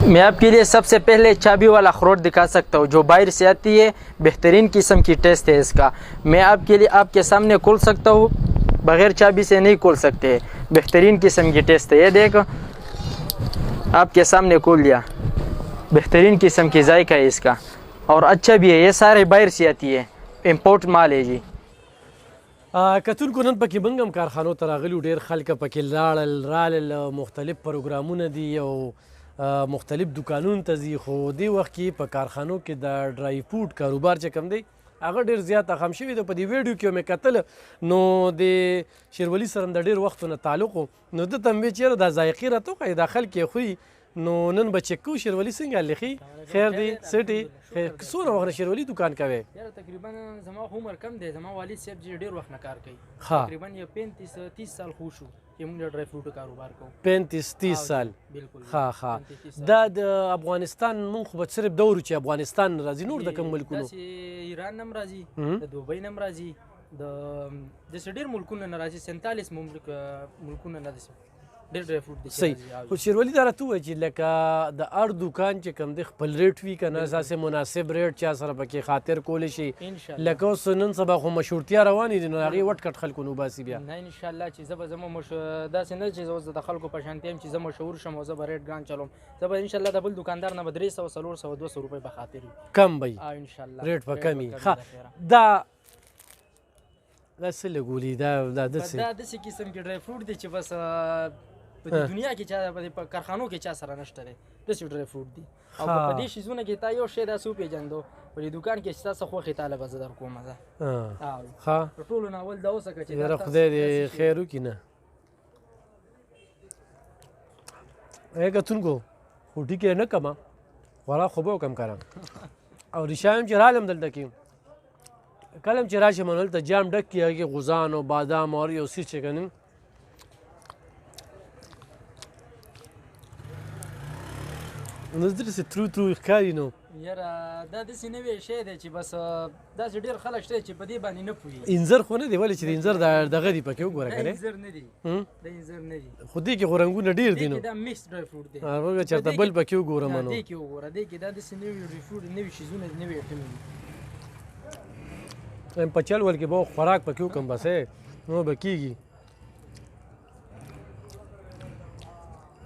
मैं आपके लिए सबसे पहले चाबी वाला अखरोट दिखा सकता हूँ जो बाहर से आती है। बेहतरीन किस्म की टेस्ट है इसका। मैं आपके लिए आपके सामने खोल सकता हूँ, बगैर चाबी से नहीं खोल सकते। बेहतरीन किस्म की टेस्ट है। ये देखो आपके सामने खोल दिया। बेहतरीन किस्म की जायका है इसका और अच्छा भी है। ये सारे बाहर से आती है, इम्पोर्ट माल है जी। کتونکو نن پکې موږ هم کارخانو ته راغلي، ډېر خلک پکې لاړل رالل، مختلف پروګرامونه دي او مختلف دکانونو ته ځي. خو دې وخت کې په کارخانو کې د ډرای فروټ کاروبار چې کوم دی هغه ډېر زیات اخم شوی دی. په دې ویډیو کې مې کتل نو د شیرولي سره د ډېر وختونه تعلق و، نو ده ته مې چېرې دا ذایقې راته وښایي دا خلک یې خوري. نو نن به چک کوو شیرولي څنګه حال دی؟ خیر دی سټي څومره وخت شیرولي دکان کوي؟ یاره تقریبا زما عمر کم دی. زما والد صاحب چې ډېر وخت نه کار کوي، تقریبا یو 35-30 سال خو شو چې موږ د ډرای فروټو کاروبار کوو. 35-30 سال. بالکل. ها دا د افغانستان مونږ خو به صرف دور چې افغانستان راځي، نور د کوم ملکونو؟ داسې ایران هم راځي، د دوبۍ هم راځي، د داسې ډېر ملکونه نه راځي. 47 ملکونه نه داسې ډېر ډرای فروټ دي. صحیح. خو شیرولي دا راته ووایه چې لکه د هر دوکان چې کوم دی خپل ریټ وي که نه، اساسې مناسب ریټ چا سره پکې خاطر کولی شي. لکه اوس نن سبا خو مشهورتیا روانې دي نو هغې وټ کټ خلکو نه وباسي بیا. نه انشاءالله چې زه به زما داسې نه چې اوس د خلکو په شانتي یم چې زه مشهور شم او زه به ریټ ګران چلوم. زه به انشاءالله د بل دوکاندار نه به 300 400 200 روپۍ به خاطر وي، کم به وي انشاءالله، ریټ به کم وي. ښه دا څه لګولي دا داسې قسم کې ډرای فروټ دی چې بس په دنیا کې چا په کارخانو کې چا سره نشته دی. داسې ډرای فروټ دي او په دې شیزونه کې تا یو شی داسې وپېژندو په دې دوکان کې چې تا څه خوښې تاله به زه در کومه. زه ښه تر ټولو نه اول دا وسکه چې یاره خدای دې خیر وکړي. نه ای کتونکو خو ټیکې نه کمه خوراک خو به وکړم که او ریښه یم چې رالم دلته کې کله هم چې راشم نو هلته جام ډک کړي هغې غوزان او بادام او یو څیز چې که نه نو داسې ترو ترو ښکاري. نو یاره دا داسې نوی شی دی چې بس داسې ډېر خلک شته چې په دې باندې نه پوهېږي. انځر خو نه دی ولې چې د انځر دغه دي پکې وګوره که نه؟ انځر نه دي، د انځر نه دي، خو دې کې خو رنګونه ډېر دي. نو دا میکس ډرای فروټ دی. هغه چېرته بل پکې وګورم نو دې کې وګوره، دې کې دا داسې نوي ډرای فروټ نوي شیزونه نوي ایټمې دي. په چل ول کې به خوراک پکې وکړم بس نو به کېږي.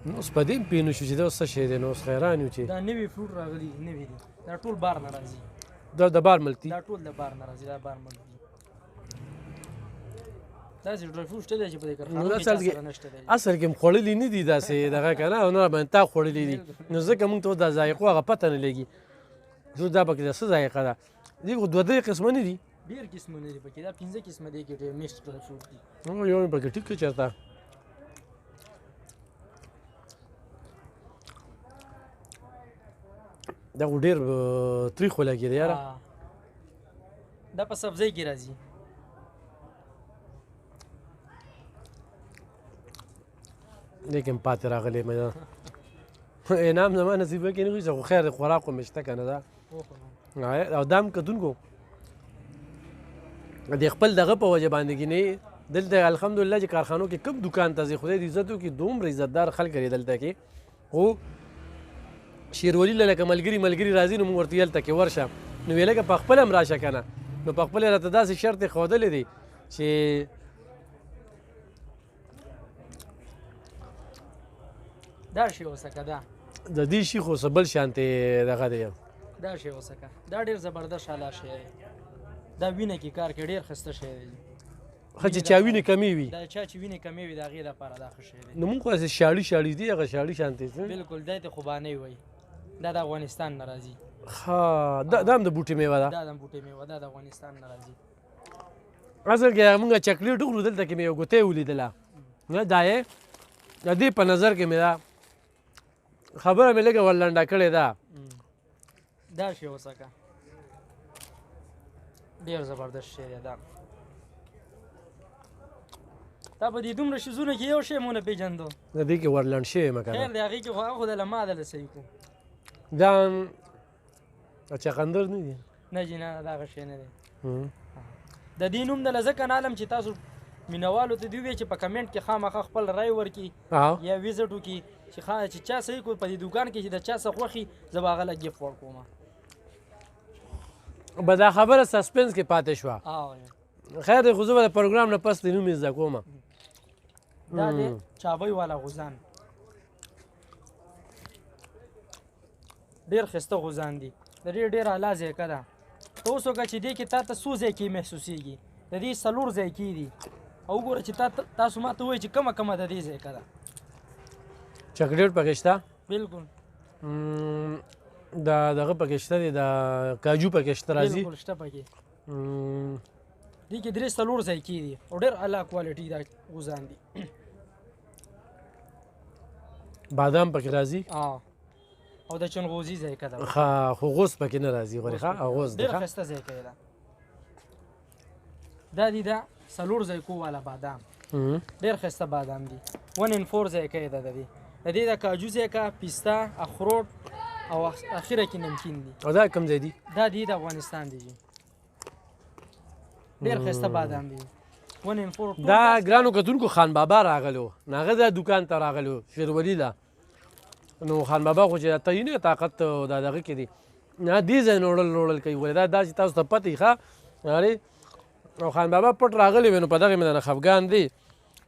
نو اوس په دې هم پوه نه شو چې دا اوس څه شی دی. نو اوس حیران یو چې دا نوي فروټ راغلي نوي دي. دا ټول بار نه راځي، دا د بار ملک دي، دا ټول د بار نه راځي، دا بار ملک دي. داسې ډرای فروټ شته دی چې په دې کارخانو کې چا سره نشته دی. اصل کې هم خوړلي نه دي داسې دغه که نه او نه راباندې تا خوړلي دي. نو ځکه موږ ته اوس دا ذایقو هغه پته نه لګي زه دا پکې دا څه ذایقه ده. دې خو دوه درې قسمه نه دي، ډېر قسمه نه دي پکې، دا 15 قسمه دی کې ډېر میکس ډرای فروټ دي. یو مې پکې ټیک کړ چېرته دا خو ډېر تریخ ولګېد یاره. دا په سبزۍ کې راځي. دې کې هم پاتې راغلی مې انعام زما نصیبه کې نه وي څه، خو خیر د خوراک خو مې شته که نه ده. او دا هم کتونکو د خپل دغه په وجه باندې کې نه دلته الحمدلله چې کارخانو کې کوم دوکان ته ځي خدای دې عزت وکړي دومره عزتدار خلک لري دلته کې. خو شیرولي له لکه ملګري راځي نو موږ ورته ویل ته کې ورشه نو ویې لکه په خپله هم راشه که نه. نو په خپله یې راته داسې شرط یې ښودلی دی چې دا شی وسکه دا د دې شي خو څه بل شانتې دغه دی. دا شی وسکه دا ډېر زبردست شاله شی دی. دا وینه کې کار کوي، ډېر ښایسته شی دی. ښه چې چا وینې کمې وي، دا چا چې وینې کمې وي د هغې دپاره دا ښه شی دی. نو مونږ خو داسې شاړي دي هغه شاړي شانتې بالکل دی ته خوبانۍ وایي. دا د افغانستان نه راځي. ښه دا هم د بوټي میوه ده؟ دا د بوټي میوه ده، د افغانستان نه راځي. اصل کې مونږ چاکلیټ وخورو دلته کې مې یو ګوتۍ ولیدله نه دا یې د دې په نظر کې مې دا خبره مې لږه ورلنډه کړې ده. دا شی وسکه ډېر زبردست شی دی. دا په دې دومره شیزونه کې یو شی مو نه پېژندو. د دې کې ورلنډ شوی یم که نه؟ خیر دی هغې کې خو هغه خو د ما دله صحیح کړو. دا چغندر نه دي؟ نه جي نه دا هغه شی نه دی. د دې نوم دله ځکه نه علم چې تاسو مینوالو ته دوی چې په کمنټ کې خامخا خپل رای ورکړي یا ویزټ وکړي چې چا صحیح کو په دې دکان کې چې د چا څه خوښي زه به هغه له ګیفټ ورکوم. به دا خبره سسپنس کې پاتې شوه. خیر دی خو زه به د پروګرام نه پس د نوم یې زده کوم. دا دی چابۍ والا غوزان، ډېر ښایسته غوزان دي، د دې ډېر اعلی ذایقه ده. ته اوس وکړه چې دې کې تا ته څو ذایقې محسوسېږي، د دې 4 ذایقې دي او وګوره چې تاسو ما ته وایئ چې کومه د دې ذایقه ده. چاکلیټ پکې شته؟ بلکل. دغه پکې شته دی، د کاجو پکې شته راځي؟ بلکل شته پکې. دې کې 3-4 ذایقې دي او ډېر اعلی کوالټي دا غوزان دي. بادام پکې راځي؟ او د چنغوزي ذایقه ده. خو غوز پکې نه راځي غورې ښه غوز دی. ډېر ښایسته ذایقه یې ده. دا دي دا 4 ذایقو والا بادام، ډېر ښایسته بادام دي. 1 in 4 ذایقه یې ده. د دې د کاجو ذایقه، پیستا، اخروټ او اخره کې نمکین دي. او دا کوم ځای دي؟ دا دی د افغانستان دی. ډېر ښایسته بادام دي. 1 in 4. دا ګرانو کتونکو خان بابا راغلو، هغه دا دکان ته راغلو شیروالي ده. نو خان بابا خو چې تعینې طاقت دا دغه کې دي نه دې ځای نوړل کوي. ولې دا چې تاسو ته پته وي ښه ارې او خان بابا پټ راغلی وي نو په دغې مې نه خفګان دی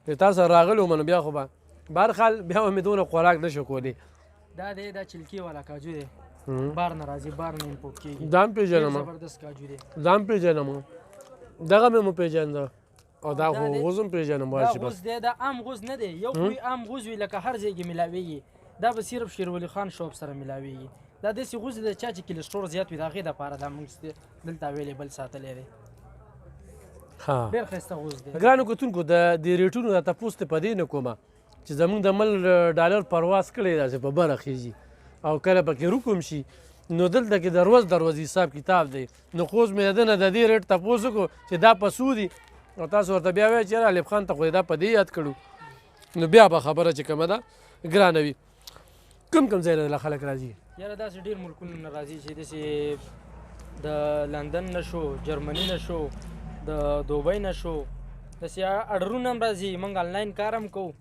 چې تاسو راغلو نو بیا خو به بهرحال بیا به مې دونه خوراک نه شو کولی. دا دی دا چلکي والا کاجو دی، بار نه راځي، بار نه امپورټ کېږي. دا هم پېژنم، زبردست کاجو دی. دا هم پېژنم، دغه مې مو پېژانده او دا خو غوز هم پېژنم. دا غوز دی، دا عام غوز نه دی، یو کوی عام غوز وي لکه هر ځای کې میلاویږي. دا به صرف شیروالي خان شاپ سره میلاویږي. دا داسې غوز دی چا چې کلسټرول زیات وي د هغې دپاره دا موږ دلته اویلیبل ساتلی دی. ډېر ښایسته غوز دی. ګرانو کتونکو د دې ریټونو د تپوس ته په دې نه کومه چې زموږ د مل ډالر پرواز کړی دا چې په بره خیږي او کله پکې رکم شي نو دلته کې د روز حساب کتاب دی. نو خو اوس مې د ده نه د دې ریټ تپوس وکړو چې دا په څو دي او تاسو ورته بیا وایئ چې یاره الف خان ته خو دا په دې یاد کړو نو بیا به خبره چې کومه ده ګرانه وي. کوم ځای نه خلک راځي؟ یاره داسې ډېر ملکونو نه راځي چې داسې د لندن نه شو، جرمني نه شو، د دوبۍ نه شو، داسې اډرونه هم راځي. موږ آنلاین کار هم کوو.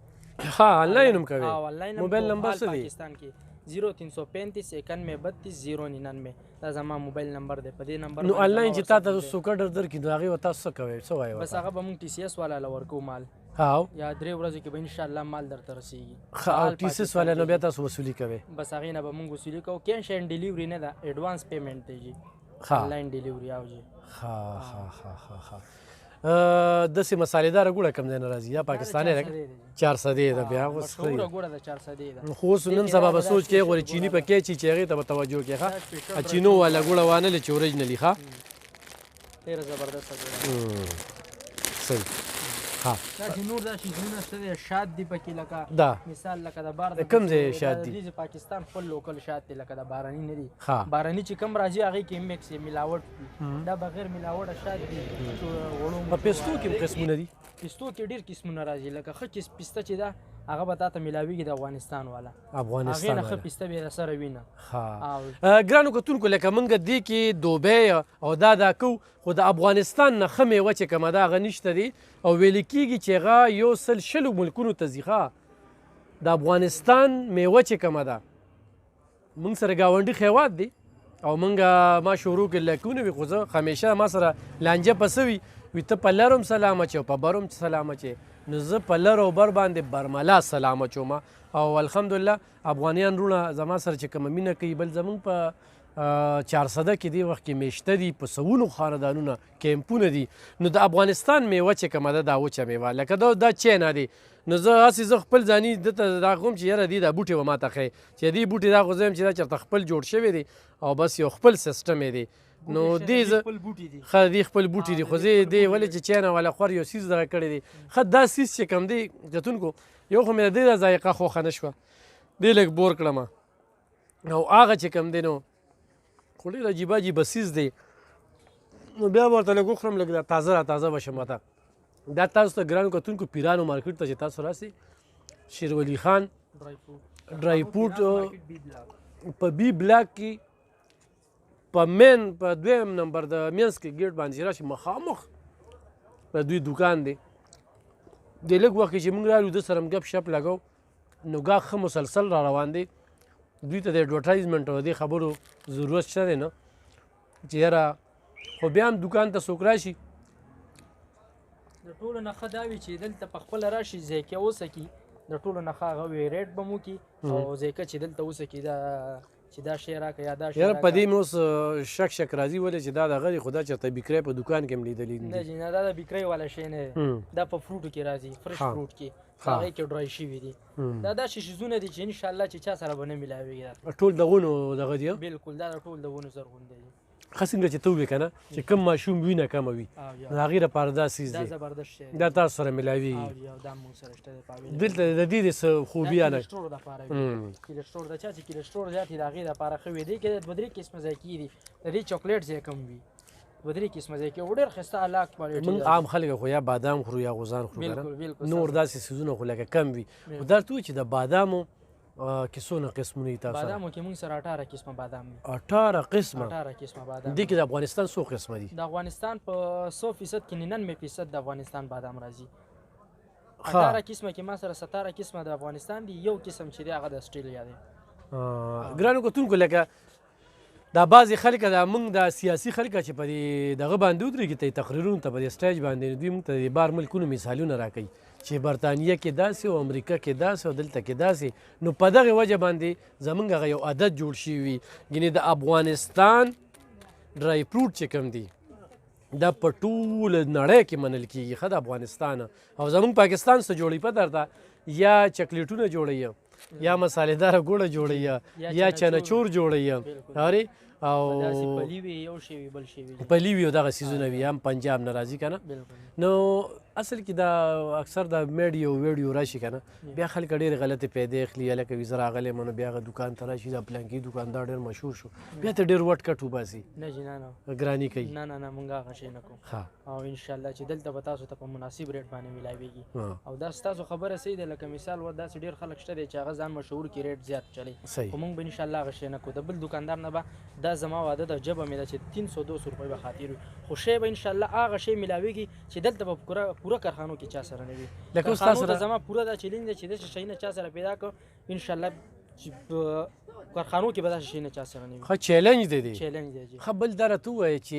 آنلاین هم کوي؟ آنلاین هم موبایل نمبر څه دی؟ پاکستان کې 0335 91 32 099 دا زما موبایل نمبر دی. په دې نمبر نو آنلاین چې تا ته څوک درکړي نو هغې به تاسو څه کوئ څه وایي بس هغه به موږ TCS والا له ورکوو مال. یا 3 ورځو کې به انشاءالله مال درته رسیږي. او TCS والا نه بیا تاسو وصولي کوئ؟ بس هغې نه به موږ وصولي کوو. کیش اینډ ډیلیوري نه ده، ایډوانس پیمنټ دی جي، آنلاین ډیلیوري او جي. داسې مسالېداره ګوړه کوم ځای نه راځي یا پاکستاني 400 ده بیا اوس ګوړه د 400 ده. خو اوس نن سبا به سوچ کې غواړي چینی پکې چې هغې ته به توجه کې ښه چینو والا ګوړه وانلې چې اوریجنلي ښه ډېره زبردسته ګوړه صحیح. ها دا چې نور دا شیزونه شته دی شات دی پکې لکه دا مثال لکه د بار د کوم ځای شات دی؟ د پاکستان خپل لوکل شات دی لکه د باراني نه دی. باراني چې کم راځي هغې کې میکس ملاوټ دی. دا بغیر ملاوټه شات دی. په پیستو کې قسمونه دي؟ پیستو کې ډېر قسمونه راځي لکه ښه پیسته چې ده هغه به تا ته میلاویږي د افغانستان والا. افغانستان هغې نه ښه پیسته بیا سره وینه. ګرانو کتونکو لکه موږ دې کې دوبۍ او دا کوو خو د افغانستان نه ښه میوه چې کومه ده هغه نشته دی او ویل کېږي چې هغه 100 ملکونو ته ځي. د افغانستان میوه چې کومه ده موږ سره ګاونډي هېواد دی او موږ ما شروع کې لکونه وي خو زه همیشه ما سره لانجه پسه وي ته په لر هم سلام اچې او په بر هم سلام اچې نو زه په لر او بر باندې برملا سلام اچوم او الحمدلله افغانیان وروڼه زما سره چې کومه مینه کوي بل زموږ په 400 کې دې وخت کې میشته دي په سوونو خاندانونه کیمپونه دي. نو د افغانستان میوه چې کومه ده دا وچه میوه لکه دا چینا دی نو زه هسې زه خپل ځاني دته دا کوم چې یاره دې دا بوټي به ماته ښیي چې دې بوټي دا خو زه یم چې دا چېرته خپل جوړ شوی دی او بس یو خپل سیسټم یې دی. نو دې زه ښه دې خپل بوټي دي خو زه دې ولې چې چینا والا خور یو سیز دغه کړی دی ښه دا سیز چې کوم دی کتونکو یو خو مې د دې دا ذایقه خوښه نه شوه دې لږ بور کړم او هغه چې کوم دی نو خو ډېر عجیبه عجیبه سیز دی نو بیا به ورته لږ وخورم لږ دا تازه به شم ماته. دا تاسو ته ګرانو کتونکو پیرانو مارکیټ ته چې تاسو راسئ شیروالي خان ډرای فروټ په بي بلاک کې په مین په 2 نمبر د مینس کې ګیټ باندې راشي مخامخ د دوی دکان دی د لږ وخت کې چې موږ رالو د سره ګپ شپ لګو نو ګاښ ښه مسلسل را روان دی. دوی ته د اډورټایزمنټ او دې خبرو ضرورت شته دی نه چې یاره خو بیا هم دکان ته څوک راشي. د ټولو نه ښه دا وي چې دلته په خپله راشي ذایقه وسکي، د ټولو نه ښه هغه وي ریټ به مو کي او ذایقه چې دلته وسکي چې دا شی راکړه یا دا شی یاره په دې مې اوس شک راځي ولې چې دا دغه دی خو دا چېرته بیکری په دکان کې هم لیدلی نه جي نه دا د بیکری والا شی نه دی، دا په فروټو کې راځي، فرش فروټ کې هغې کې ډرای شوي دي. دا داسې شیزونه دي چې انشاءالله چې چا سره به نه میلاویږي. ټول د ونو دغه دی بلکل دا د ټول د ونو زرغون دی. ښه څنګه چې ته ووایې که نه چې کوم ماشوم وینه کمه وي نو هغې دپاره دا څیز دی، دا زبردست شی دا تاسو سره میلاویږي. دا موږ سره شته دی. دلته د دې د څه خوبیانه کلسټرول دپاره وي، کلسټرول د چا چې کلسټرول زیات وي د هغې دپاره ښه وي. دې کې دوه درې قسمه ذایقې دي، د دې چاکلیټ ذایقه هم وي، دوه درې قسمه ذایقې او ډېر ښایسته هلاک کوالټي. موږ عام خلک خو یا بادام خورو یا غوزان خورو که نه، نور داسې څیزونه خو لکه کم وي. خو دا ورته ووایي چې د بادامو کې څونه قسمونه دي تاسو سره؟ بادامو کې موږ سره 18 قسمه بادام دي. 18 قسمه؟ 18 قسمه بادام. دې کې د افغانستان څو قسمه دي؟ د افغانستان په 100% کې 99% د افغانستان بادام راځي. 18 قسمه کې ما سره 17 قسمه د افغانستان دي، یو قسم چې دی هغه د اسټرالیا دی. ګرانو کتونکو لکه دا بعضې خلک دا موږ د سیاسي خلک چې په دې دغه باندې ودرېږي ته تقریرونو ته په دې سټیج باندې دوی موږ ته د بار ملکونو مثالونه راکوي چې برطانیه کې داسې او امریکا کې داسې او دلته کې داسې. نو په دغې وجه باندې زموږ هغه یو عادت جوړ شوي وي یعنې د افغانستان ډرای فروټ چې کوم دي دا په ټوله نړۍ کې منل کېږي ښه د افغانستانه. او زموږ پاکستان څه جوړوي پته درته یا چکلیټونه جوړوي یا مسالېداره ګوړه جوړوي یا چنچور جوړوي اورې او پلي وي او دغه څیزونه وي هم پنجاب نه راځي که نه. نو اصل کې دا اکثر د میډیو ویډیو راشي که نه بیا خلک ډېرې غلطې پیدې اخلي هلکه وي زه راغلی یم نو بیا هغه دوکان ته راشي دا پلانکي دوکاندار ډېر مشهور شو بیا ته ډېر وټ کټ وباسي ګراني کوي. نه نه نه موږ هغه شی نه کوو او انشاءالله چې دلته به تاسو ته په مناسب ریټ باندې میلاویږي. او دا ستاسو خبره صحیح ده لکه مثال و داسې ډېر خلک شته دی چې هغه ځان مشهور کړي ریټ زیات چلی، خو موږ به انشاءالله هغه شی نه کوو. د بل دوکاندار نه به دا زما واده ده جبه مې ده چې 300-200 روپۍ به خاطر وي، خو شی به انشاءالله هغه شی میلاویږي چې دلته به پوره کارخانو کې چا سره نه وي. کارخانو ته زما پوره دا چیلنج دی چې داسې شی نه چا سره پیدا کړو انشاءالله کارخانو کې به داسې شی نه چا سره نه وي. ښه چیلنج دی چیلنج دی. ښه بل دا راته ووایه چې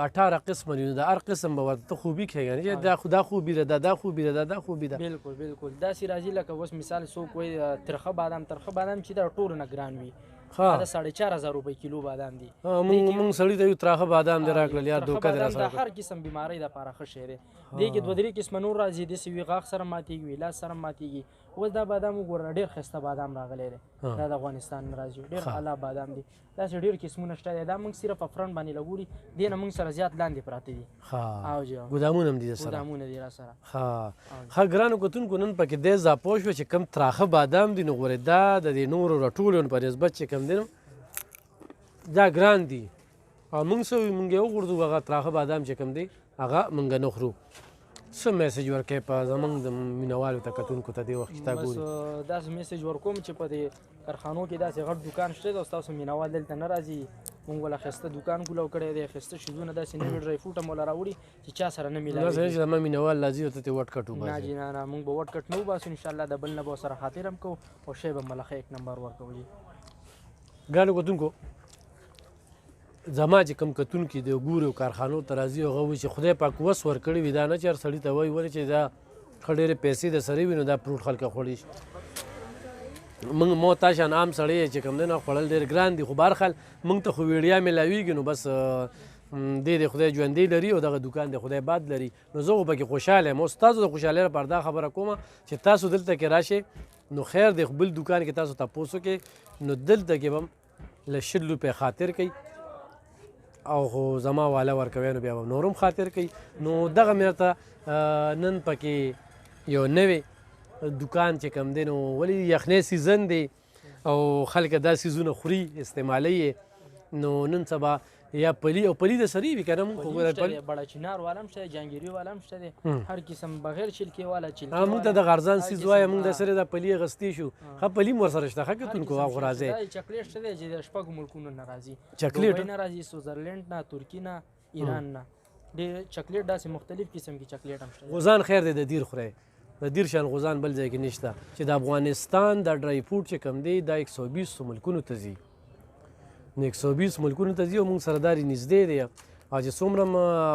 18 قسمه دي نو د هر قسم به ورته خوبي ښیي چې دا خوبي ده دا خوبي ده دا خوبي ده. بلکل بلکل داسې راځي لکه اوس مثال څوک وایي ترخه بادام چې دا ټولو نه ګران وي دا 4,500 روپۍ کیلو بادام دي. موږ سړي ته یو تراخه بادام دی راکړل یا دوکه دی راسره. د هر قسم بیمارۍ دپاره ښه شی دی. دې کې 2-3 قسمه نور راځي داسې وي غاښ سره ماتېږي وي لاس سره ماتېږي. اوس دا بادام وګوره ډېر ښایسته بادام راغلی دی، دا د افغانستان نه راځي ډېر اعلی بادام دي. داسې ډېر قسمونه شته دی، دا موږ صرف افران باندې لګوري دې نه موږ سره زیات لاندې پراته دي. ګودامونه هم دي سره ګودامونه دي راسره. ښه ګرانو کتونکو نن پکې دې ځا پوه شوه چې کوم تراخه بادام دي نو ګورې دا د دې نورو راټولو په نسبت چې کوم دی نو دا ګران دي. او موږ څه وایو موږ یې وغورځو هغه تراخه بادام چې کوم دی هغه موږ نه خورو. څه میسج ورکوې په زموږ د مینوالو ته کتونکو ته دې وخت کې تا ګوري؟ بس داسې میسج ورکوم چې په دې کارخانو کې داسې غټ دوکان شته دی او ستاسو مینوال دلته نه راځي. موږ وله ښایسته دوکان کولاو کړی دی، ښایسته شیزونه داسې نوي ډرای فروټ هم وله راوړي چې چا سره نه میلاوي. داسې نه چې زما مینوال راځي او ته ترې وټ کټ وباسې؟ نه جي نه نه موږ به وټ کټ نه وباسو انشاءالله د بل نه به ورسره خاطر هم کوو او شی به مله ښه 1 نمبر ورکوو. جي ګرانو کتونکو زما چې کوم کتونکي د ګورو کارخانو ته راځي هغه وایي چې خدای پاک وس ورکړی وي دا نه چې هر سړي ته وایي ولې چې دا ښه ډېرې پیسې د سره وي نو دا فروټ خلکه خوړی شي. موږ محتاجان عام سړی چې کوم دی نه خوړل ډېر ګران دي، خو بهرحال موږ ته خو ویډیا میلاویږي نو بس دې د خدای ژوندی لري او دغه دوکان د خدای باد لري. نو زه خو پکې خوشحاله یم. اوس تاسو د خوشحالۍ لپاره دا خبره کومه چې تاسو دلته کې راشئ نو خیر دی بل دوکان کې تاسو تپوس وکړئ نو دلته کې به هم له 100 روپۍ خاطر کوي او خو زما والا ورکوي نو بیا به نور هم خاطر کوي. نو دغه مې ورته نن پکې یو نوی دوکان چې کوم دی نو ولې یخنۍ سیزن دی او خلک دا سیزونه خوري استعمالوي نو نن سبا یا پلی او پلی د سری وی کنه مونږ خو پلی بڑا چنار والا هم شته جانګيري والا هم شته هر قسم بغیر چلکی والا چلکی مونږ ته د غرزان سیز وای مونږ د سره د پلی غستی شو خو پلی مور سره شته خکتون کو هغه راځي چاکلیټ شته چې د شپږ ملکونو ناراضي چاکلیټ ناراضي سویزرلند نه ترکی نه ایران نه د چاکلیټ داسې مختلف قسم کی چاکلیټ هم شته غزان خیر دی د دیر خوره د دیر شان غوزان بل ځای کې نشته چې د افغانستان دا ډرای فروټ چې کوم دی دا 120 ملکونو ته ځي نو 120 ملکونو ته ځي او موږ سره دا نږدې دی او چې څومره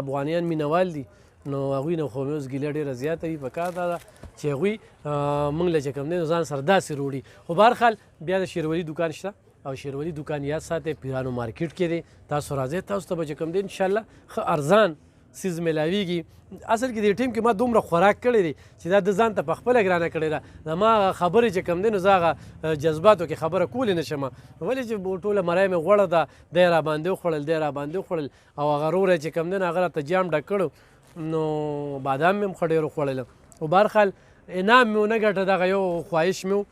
افغانیان مینوال دي نو هغوی نه خو مې اوس ګیله ډېره زیاته وي پکار دا ده چې هغوی موږ له چې کوم دی نو ځان سره داسې روړي خو به هر حال بیا د شیروالي دوکان شته او شیروالي دوکان یاد ساتئ پیرانو مارکیټ کې دی تاسو راځئ تاسو ته به چې کوم دی انشاءالله ښه ارزان سیز میلاویږي اصل کې دې ټیم کې ما دومره خوراک کړی دی چې دا د ځان ته په خپله ګرانه کړې ده زما خبرې چې کوم دی نو زه هغه جذباتو کې خبره کولی نه شم ولې چې ټوله مرۍ مې غوړه ده دی راباندې وخوړل دی راباندې وخوړل او هغه روری چې کوم دی نو هغه راته جام ډک کړو نو بادام مې هم ښه ډېر وخوړل خو به هر حال انعام مې ونه ګټه دغه یو خواهش مې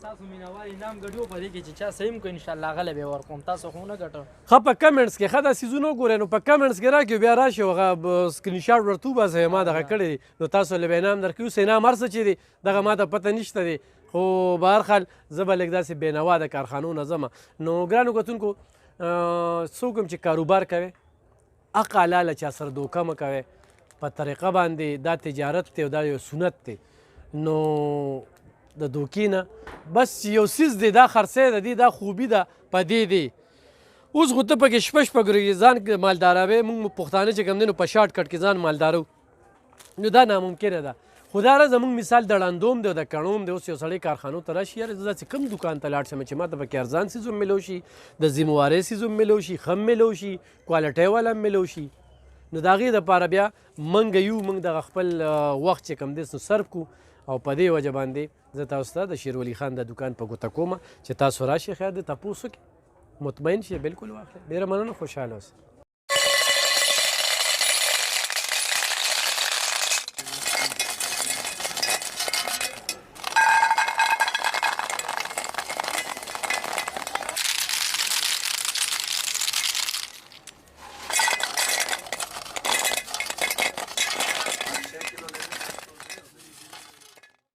تاسو مینوال انعام ګټو په دې کې چې چا صحیح کو ان شاء الله غلبه ورکوم تاسو خو نه ګټو ښه په کمنټس کې ښه دا سیزونه وګورئ نو په کمنټس کې راکړئ بیا راشئ هغه سکرین شاټ ورته وباسئ ما دغه کړی دی نو تاسو له به انعام درکوي اوس انعام هر څه چې دی دغه ما ته پته نشته دی خو به هر حال زه به لږ داسې بېنوا د کارخانو نه ځم نو ګرانو کتونکو څوک هم چې کاروبار کوي حق حلاله چا سره دوکه مه کوئ په طریقه باندې دا تجارت دی او دا یو سنت دی نو د دوکې نه بس یو څیز دی دا خرڅی د دې دا خوبي ده په دې دی اوس خو ته پکې شپه شپه ګورې ځان مالداروې موږ پښتانه چې کوم دی نو په شارټ کټ کې ځان مالدارو نو دا ناممکنه ده خو دا راز زموږ مثال د ړندوم دی او د کڼوم دی اوس یو سړی کارخانو ته راشي یاره زه داسې کوم دوکان ته لاړ شم چې ما ته پکې ارزان څیز هم میلو شي د ذموارۍ څیز هم میلو شي ښه هم میلو شي کوالټۍ والا هم میلو شي نو د هغې دپاره بیا موږ یو موږ دغه خپل وخت چې کوم دی نو صرف کړو او په دې وجه باندې زه تاسو ته د شیروالي خان د دوکان په ګوته کومه چې تاسو راشئ خیر د تپوس وکړئ مطمئن شئ بلکل واخلئ ډېره مننه خوشحاله اوسئ